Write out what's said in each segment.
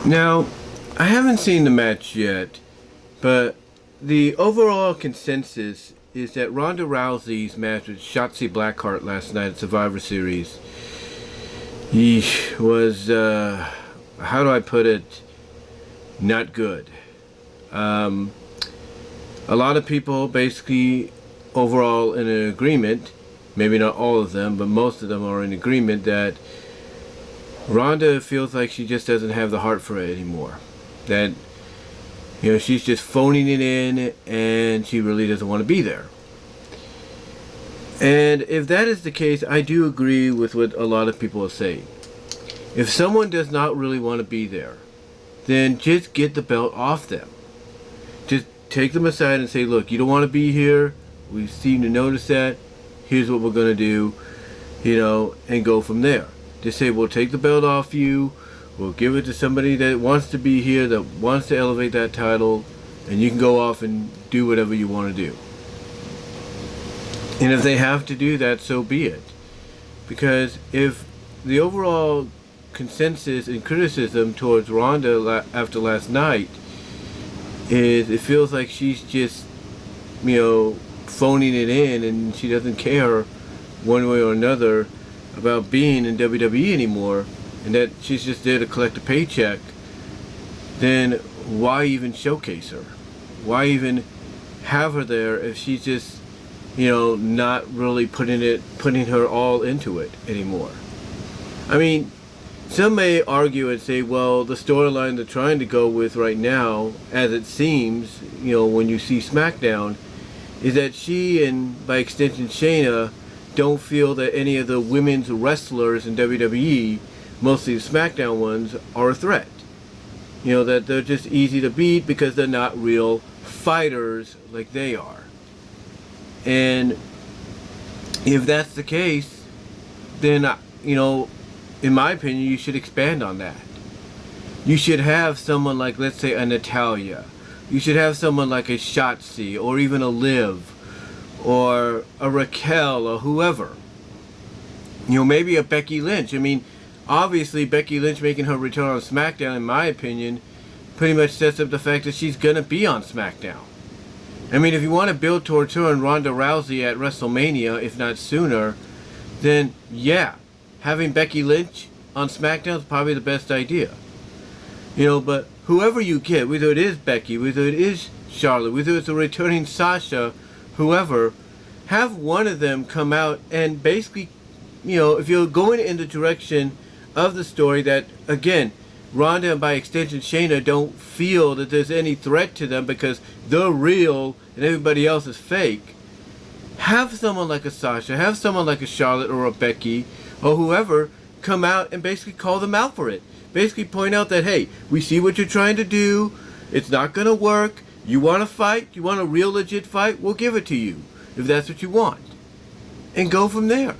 Now, I haven't seen the match yet, but the overall consensus is that Ronda Rousey's match with Shotzi Blackheart last night at Survivor Series was, how do I put it, not good. A lot of people basically overall in an agreement, maybe not all of them, but most of them are in agreement that Ronda feels like she just doesn't have the heart for it anymore. That, she's just phoning it in and she really doesn't want to be there. And if that is the case, I do agree with what a lot of people are saying. If someone does not really want to be there, then just get the belt off them. Just take them aside and say, look, you don't want to be here. We seem to notice that. Here's what we're going to do, and go from there. Just say, we'll take the belt off you. We'll give it to somebody that wants to be here, that wants to elevate that title, and you can go off and do whatever you want to do. And if they have to do that, so be it. Because if the overall consensus and criticism towards Ronda after last night is it feels like she's just, phoning it in and she doesn't care one way or another about being in WWE anymore, and that she's just there to collect a paycheck, then why even showcase her? Why even have her there if she's just, not really putting her all into it anymore? I mean, some may argue and say, well, the storyline they're trying to go with right now, as it seems, when you see SmackDown, is that she and, by extension, Shayna, don't feel that any of the women's wrestlers in WWE, mostly the SmackDown ones, are a threat. That they're just easy to beat because they're not real fighters like they are. And if that's the case, then, in my opinion, you should expand on that. You should have someone like, let's say, a Natalya. You should have someone like a Shotzi, or even a Liv, or a Raquel, or whoever. Maybe a Becky Lynch. I mean, obviously Becky Lynch making her return on SmackDown, in my opinion, pretty much sets up the fact that she's going to be on SmackDown. I mean, if you want to build towards her and Ronda Rousey at WrestleMania, if not sooner, then yeah, having Becky Lynch on SmackDown is probably the best idea. But whoever you get, whether it is Becky, whether it is Charlotte, whether it's a returning Sasha, whoever, have one of them come out and basically, if you're going in the direction of the story that, again, Ronda and by extension Shayna don't feel that there's any threat to them because they're real and everybody else is fake, have someone like a Sasha, have someone like a Charlotte or a Becky or whoever come out and basically call them out for it. Basically point out that, hey, we see what you're trying to do. It's not going to work. You want to fight? You want a real legit fight? We'll give it to you if that's what you want. And go from there.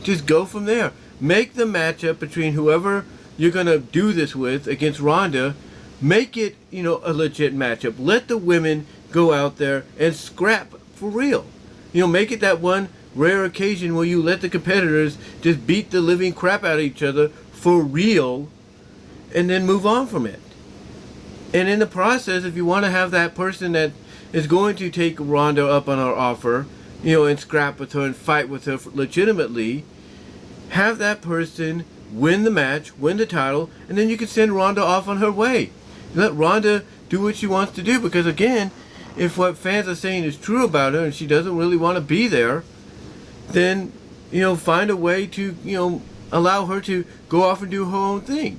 Just go from there. Make the matchup between whoever you're going to do this with against Ronda. Make it, a legit matchup. Let the women go out there and scrap for real. Make it that one rare occasion where you let the competitors just beat the living crap out of each other for real and then move on from it. And in the process, if you want to have that person that is going to take Ronda up on her offer, and scrap with her and fight with her legitimately, have that person win the match, win the title, and then you can send Ronda off on her way. Let Ronda do what she wants to do, because again, if what fans are saying is true about her and she doesn't really want to be there, then, find a way to, allow her to go off and do her own thing.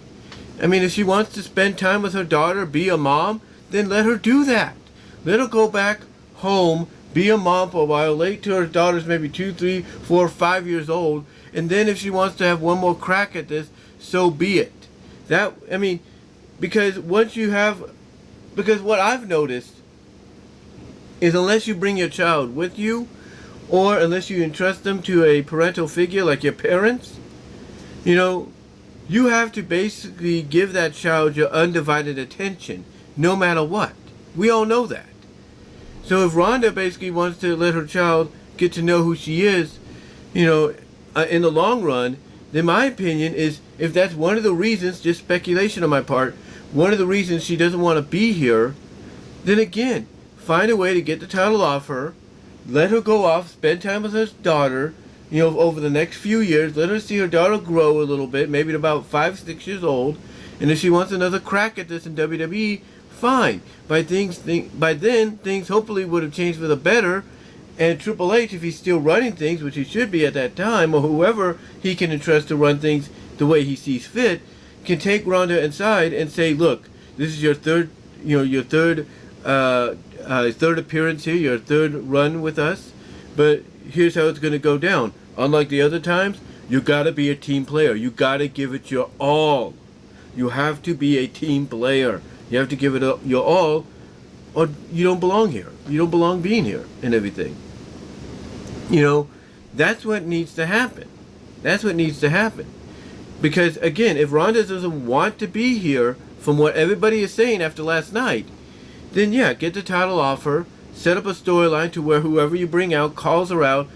I mean, if she wants to spend time with her daughter, be a mom, then let her do that. Let her go back home, be a mom for a while, late to her daughter's maybe 2, 3, 4, 5 years old, and then if she wants to have one more crack at this, so be it. Because what I've noticed is unless you bring your child with you, or unless you entrust them to a parental figure like your parents, you have to basically give that child your undivided attention, no matter what. We all know that. So if Ronda basically wants to let her child get to know who she is, in the long run, then my opinion is, if that's one of the reasons, just speculation on my part, one of the reasons she doesn't want to be here, then again, find a way to get the title off her. Let her go off, spend time with her daughter, over the next few years. Let her see her daughter grow a little bit, maybe to about 5, 6 years old. And if she wants another crack at this in WWE, fine. By then, things hopefully would have changed for the better. And Triple H, if he's still running things, which he should be at that time, or whoever he can entrust to run things the way he sees fit, can take Ronda inside and say, look, this is your third appearance here, your third run with us, but here's how it's going to go down. Unlike the other times, you got to be a team player. You got to give it your all. You have to be a team player. You have to give it your all, or you don't belong here. You don't belong being here and everything. That's what needs to happen. That's what needs to happen. Because, again, if Ronda doesn't want to be here, from what everybody is saying after last night, then yeah, get the title off her, set up a storyline to where whoever you bring out calls her out,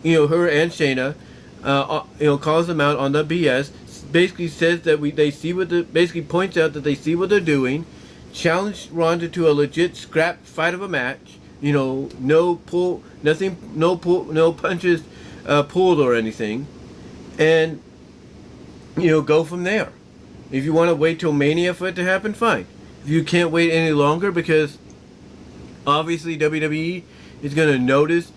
her and Shayna, calls them out on the BS, basically says that basically points out that they see what they're doing, challenge Ronda to a legit scrap fight of a match, no punches pulled or anything, and go from there. If you want to wait till Mania for it to happen, fine. If you can't wait any longer, because obviously WWE is going to notice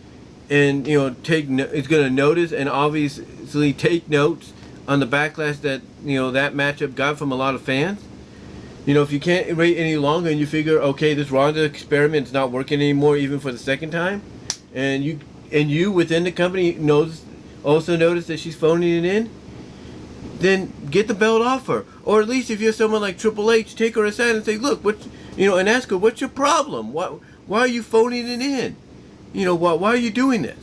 and it's going to notice and obviously take notes on the backlash that that matchup got from a lot of fans. If you can't wait any longer and you figure, okay, this Ronda experiment is not working anymore, even for the second time, and you within the company also notice that she's phoning it in, then get the belt off her. Or at least if you're someone like Triple H, take her aside and say, look, and ask her, what's your problem? Why are you phoning it in? Why are you doing this?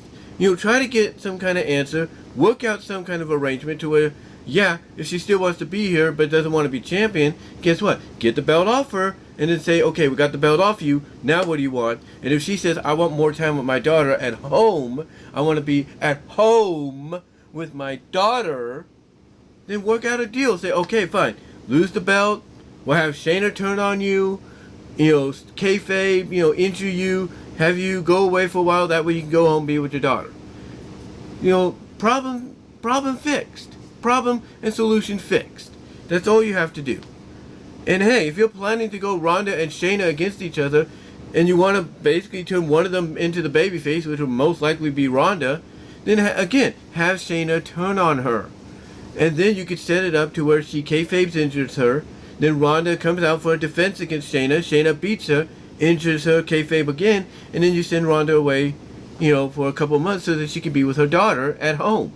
Try to get some kind of answer, work out some kind of arrangement to where, yeah, if she still wants to be here but doesn't want to be champion, guess what? Get the belt off her and then say, okay, we got the belt off you, now what do you want? And if she says, I want more time with my daughter at home, I want to be at home with my daughter, then work out a deal. Say, okay, fine, lose the belt, we'll have Shayna turn on you, kayfabe, injure you, have you go away for a while, that way you can go home and be with your daughter. Problem fixed. Problem and solution fixed. That's all you have to do. And hey, if you're planning to go Ronda and Shayna against each other, and you want to basically turn one of them into the babyface, which will most likely be Ronda, then again, have Shayna turn on her. And then you could set it up to where she kayfabes injures her, then Ronda comes out for a defense against Shayna, Shayna beats her, injures her, kayfabe again, and then you send Ronda away, for a couple of months so that she can be with her daughter at home.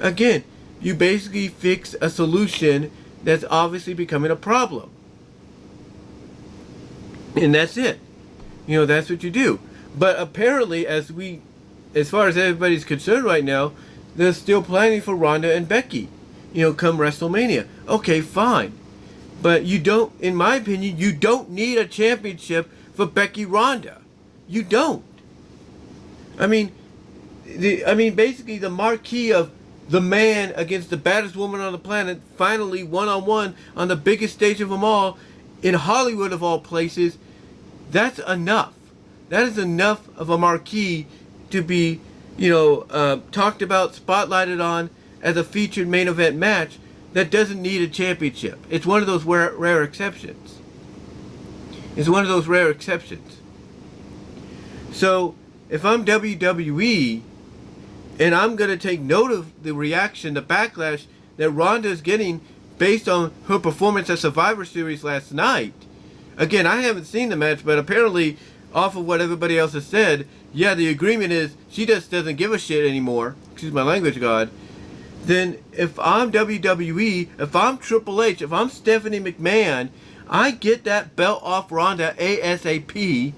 Again, you basically fix a solution that's obviously becoming a problem. And that's it. That's what you do. But apparently, as far as everybody's concerned right now, they're still planning for Ronda and Becky, come WrestleMania. Okay, fine. But in my opinion, you don't need a championship for Becky Ronda. You don't. Basically the marquee of the man against the baddest woman on the planet, finally one-on-one on the biggest stage of them all, in Hollywood of all places, that's enough. That is enough of a marquee to be, talked about, spotlighted on as a featured main event match that doesn't need a championship. It's one of those rare exceptions. It's one of those rare exceptions. So, if I'm WWE, and I'm going to take note of the reaction, the backlash that Ronda is getting based on her performance at Survivor Series last night. Again, I haven't seen the match, but apparently, off of what everybody else has said, yeah, the agreement is she just doesn't give a shit anymore. Excuse my language, God. Then, if I'm WWE, if I'm Triple H, if I'm Stephanie McMahon, I get that belt off Ronda ASAP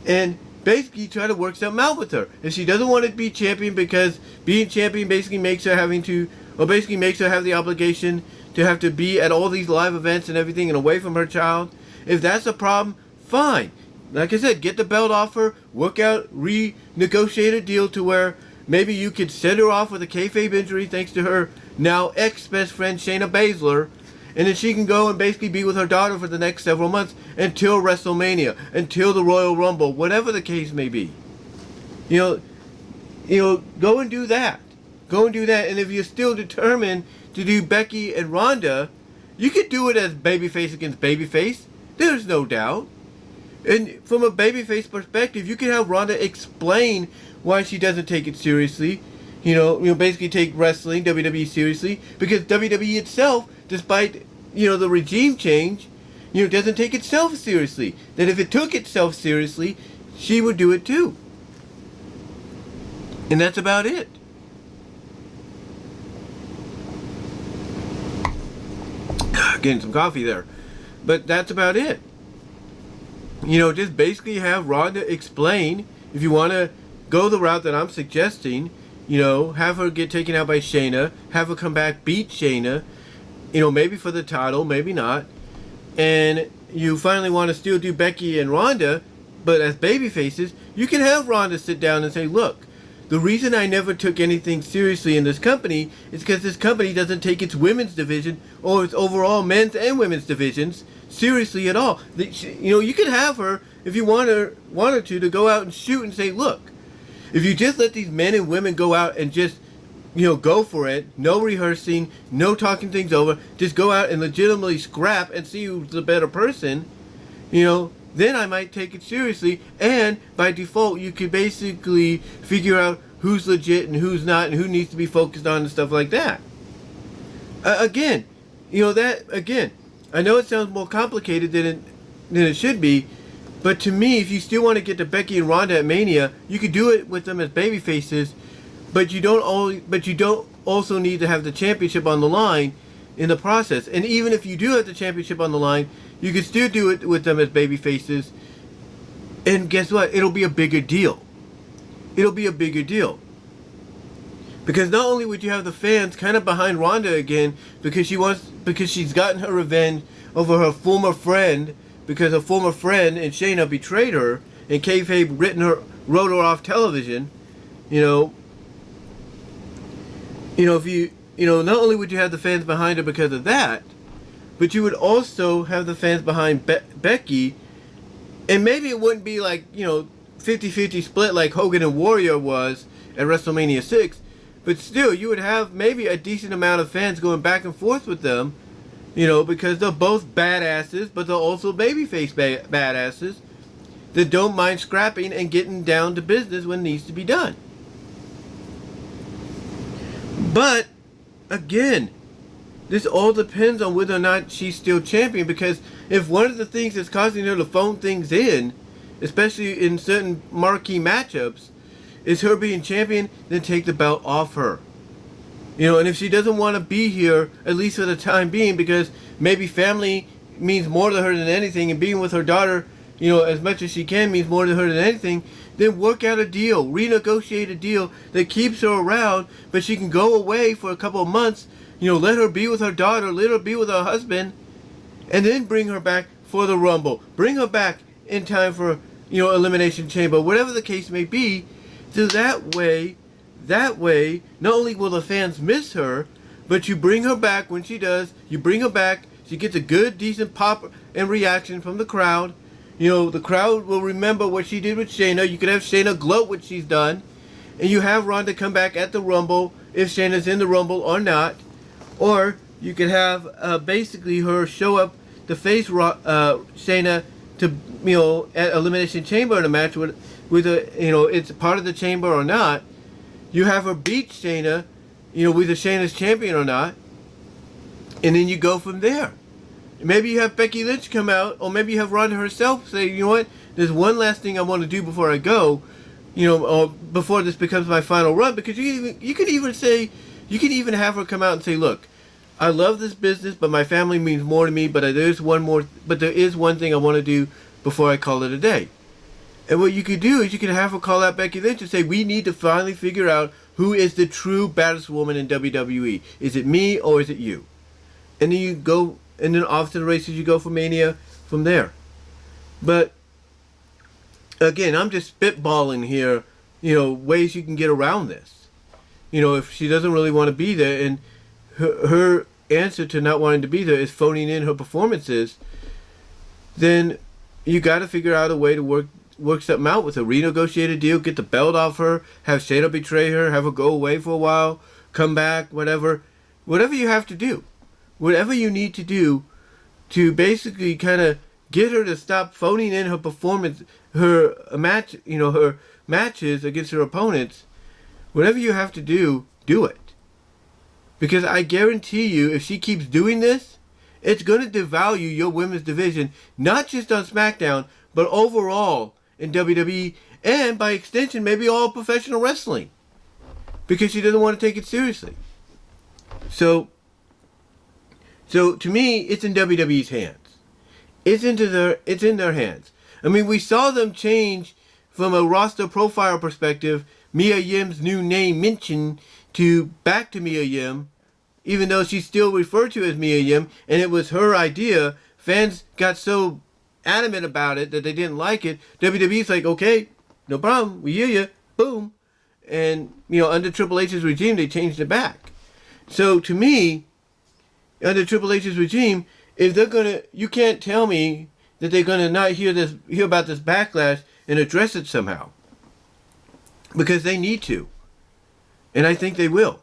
and basically try to work something out with her. If she doesn't want to be champion because being champion basically makes her have the obligation to have to be at all these live events and everything and away from her child, if that's a problem, fine. Like I said, get the belt off her, work out, renegotiate a deal to where maybe you could send her off with a kayfabe injury thanks to her now ex-best friend Shayna Baszler, And then she can go and basically be with her daughter for the next several months until WrestleMania, until the Royal Rumble, whatever the case may be. You know, go and do that. Go and do that. And if you're still determined to do Becky and Ronda, you could do it as babyface against babyface. There's no doubt. And from a babyface perspective, you can have Ronda explain why she doesn't take it seriously. You know, basically take wrestling, WWE seriously, because WWE itself, despite, the regime change, doesn't take itself seriously. That if it took itself seriously, she would do it too. And that's about it. Getting some coffee there. But that's about it. Just basically have Ronda explain, if you want to go the route that I'm suggesting, have her get taken out by Shayna, have her come back, beat Shayna, maybe for the title, maybe not. And you finally want to still do Becky and Ronda, but as baby faces, you can have Ronda sit down and say, look, the reason I never took anything seriously in this company is because this company doesn't take its women's division or its overall men's and women's divisions seriously at all. You could have her, if you want her to go out and shoot and say, look, if you just let these men and women go out and just, go for it, no rehearsing, no talking things over, just go out and legitimately scrap and see who's the better person, then I might take it seriously, and by default, you could basically figure out who's legit and who's not and who needs to be focused on and stuff like that. Again, I know it sounds more complicated than it should be, but to me, if you still want to get to Becky and Ronda at Mania, you could do it with them as baby faces, but you don't also need to have the championship on the line in the process. And even if you do have the championship on the line, you can still do it with them as baby faces. And guess what? It'll be a bigger deal. It'll be a bigger deal. Because not only would you have the fans kind of behind Ronda again, because she's gotten her revenge over her former friend, because her former friend and Shayna betrayed her, and kayfabe wrote her off television. Not only would you have the fans behind her because of that, but you would also have the fans behind Becky, and maybe it wouldn't be like, 50-50 split like Hogan and Warrior was at WrestleMania 6, but still, you would have maybe a decent amount of fans going back and forth with them, because they're both badasses, but they're also babyface badasses that don't mind scrapping and getting down to business when it needs to be done. But, again, this all depends on whether or not she's still champion, because if one of the things that's causing her to phone things in, especially in certain marquee matchups, is her being champion, then take the belt off her. And if she doesn't want to be here, at least for the time being, because maybe family means more to her than anything, and being with her daughter, as much as she can means more to her than anything, then work out a deal, renegotiate a deal that keeps her around, but she can go away for a couple of months, let her be with her daughter, let her be with her husband, and then bring her back for the Rumble. Bring her back in time for, Elimination Chamber, whatever the case may be. So that way, not only will the fans miss her, but you bring her back when she does, you bring her back, she gets a good, decent pop and reaction from the crowd. The crowd will remember what she did with Shayna. You could have Shayna gloat what she's done, and you have Ronda come back at the Rumble, if Shayna's in the Rumble or not. Or you could have basically her show up to face Shayna to, at Elimination Chamber in a match with it's part of the chamber or not. You have her beat Shayna, whether Shayna's champion or not, and then you go from there. Maybe you have Becky Lynch come out, or maybe you have Ronda herself say, you know what, there's one last thing I want to do before I go, or before this becomes my final run, because you can even have her come out and say, look, I love this business, but my family means more to me, but there is one thing I want to do before I call it a day. And what you could do is you could have her call out Becky Lynch and say, we need to finally figure out who is the true baddest woman in WWE. Is it me or is it you? And then you go, and then off to the races you go for Mania from there. But, again, I'm just spitballing here, ways you can get around this. If she doesn't really want to be there, and her answer to not wanting to be there is phoning in her performances, then you got to figure out a way to work something out with her. Renegotiate a deal, get the belt off her, have Shayna betray her, have her go away for a while, come back, whatever. Whatever you have to do. Whatever you need to do to basically kind of get her to stop phoning in her performance, her matches against her opponents. Whatever you have to do, do it. Because I guarantee you, if she keeps doing this, it's going to devalue your women's division, not just on SmackDown, but overall in WWE, and by extension, maybe all professional wrestling. Because she doesn't want to take it seriously. So to me, it's in WWE's hands. It's in their hands. I mean, we saw them change from a roster profile perspective, Mia Yim's new name mentioned back to Mia Yim, even though she's still referred to as Mia Yim, and it was her idea. Fans got so adamant about it that they didn't like it. WWE's like, okay, no problem, we hear you, boom. And, under Triple H's regime, they changed it back. So, to me, under Triple H's regime, if they're you can't tell me that they're gonna not hear about this backlash and address it somehow. Because they need to. And I think they will.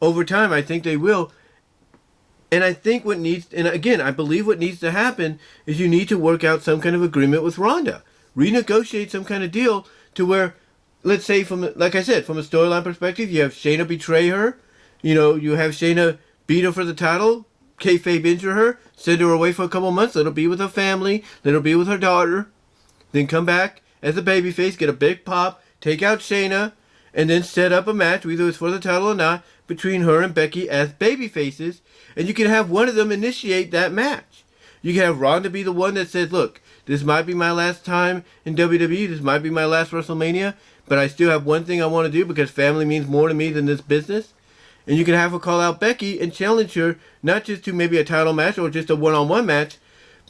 Over time, I think they will. And I think I believe what needs to happen is you need to work out some kind of agreement with Ronda. Renegotiate some kind of deal to where, let's say, like I said, from a storyline perspective, you have Shayna betray her. You have Shayna beat her for the title, kayfabe injure her, send her away for a couple months, let her be with her family, let her be with her daughter, then come back as a babyface, get a big pop, take out Shayna, and then set up a match, whether it's for the title or not, between her and Becky as babyfaces, and you can have one of them initiate that match. You can have Ronda be the one that says, look, this might be my last time in WWE, this might be my last WrestleMania, but I still have one thing I want to do because family means more to me than this business. And you can have her call out Becky and challenge her, not just to maybe a title match or just a one-on-one match,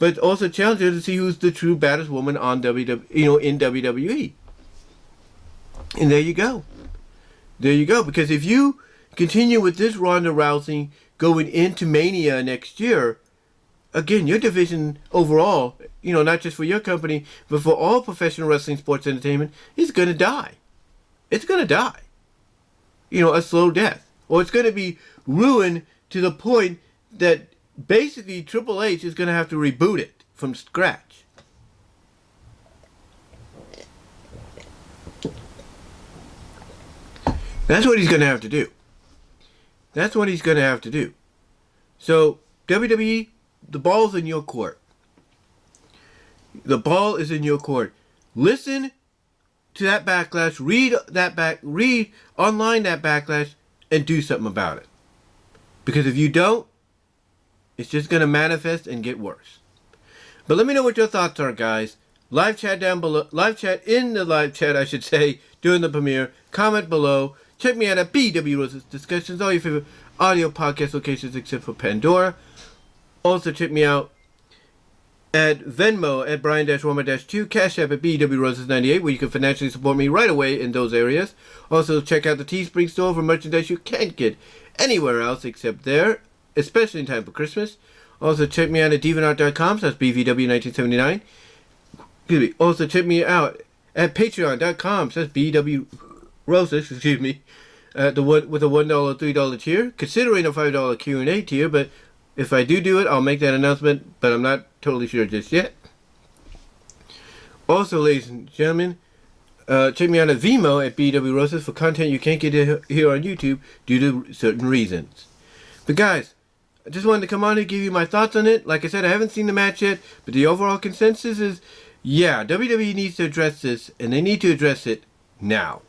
but also challenge her to see who's the true baddest woman on in WWE. And there you go. There you go. Because if you continue with this Ronda Rousey going into Mania next year, again, your division overall, not just for your company, but for all professional wrestling sports entertainment, is going to die. It's going to die. A slow death. Or it's going to be ruined to the point that basically Triple H is going to have to reboot it from scratch. That's what he's going to have to do. That's what he's going to have to do. So, WWE, the ball's in your court. The ball is in your court. Listen to that backlash. Read online that backlash. And do something about it. Because if you don't, it's just going to manifest and get worse. But let me know what your thoughts are, guys. Live chat down below. In the live chat, I should say, during the premiere. Comment below. Check me out at BW Rose's Discussions. All your favorite audio podcast locations except for Pandora. Also check me out at Venmo at Brian-Roma-2, Cash App at BW Roses 98, where you can financially support me right away in those areas. Also, check out the Teespring store for merchandise you can't get anywhere else except there, especially in time for Christmas. Also, check me out at DeviantArt.com, so that's BVW1979. Excuse me. Also, check me out at Patreon.com, so that's BW Roses, with a $1, $3 tier, considering a $5 Q&A tier, but if I do it, I'll make that announcement, but I'm not totally sure just yet. Also, ladies and gentlemen, check me out at VENMO at BW Roses for content you can't get here on YouTube due to certain reasons. But guys, I just wanted to come on and give you my thoughts on it. Like I said, I haven't seen the match yet, but the overall consensus is, yeah, WWE needs to address this, and they need to address it now.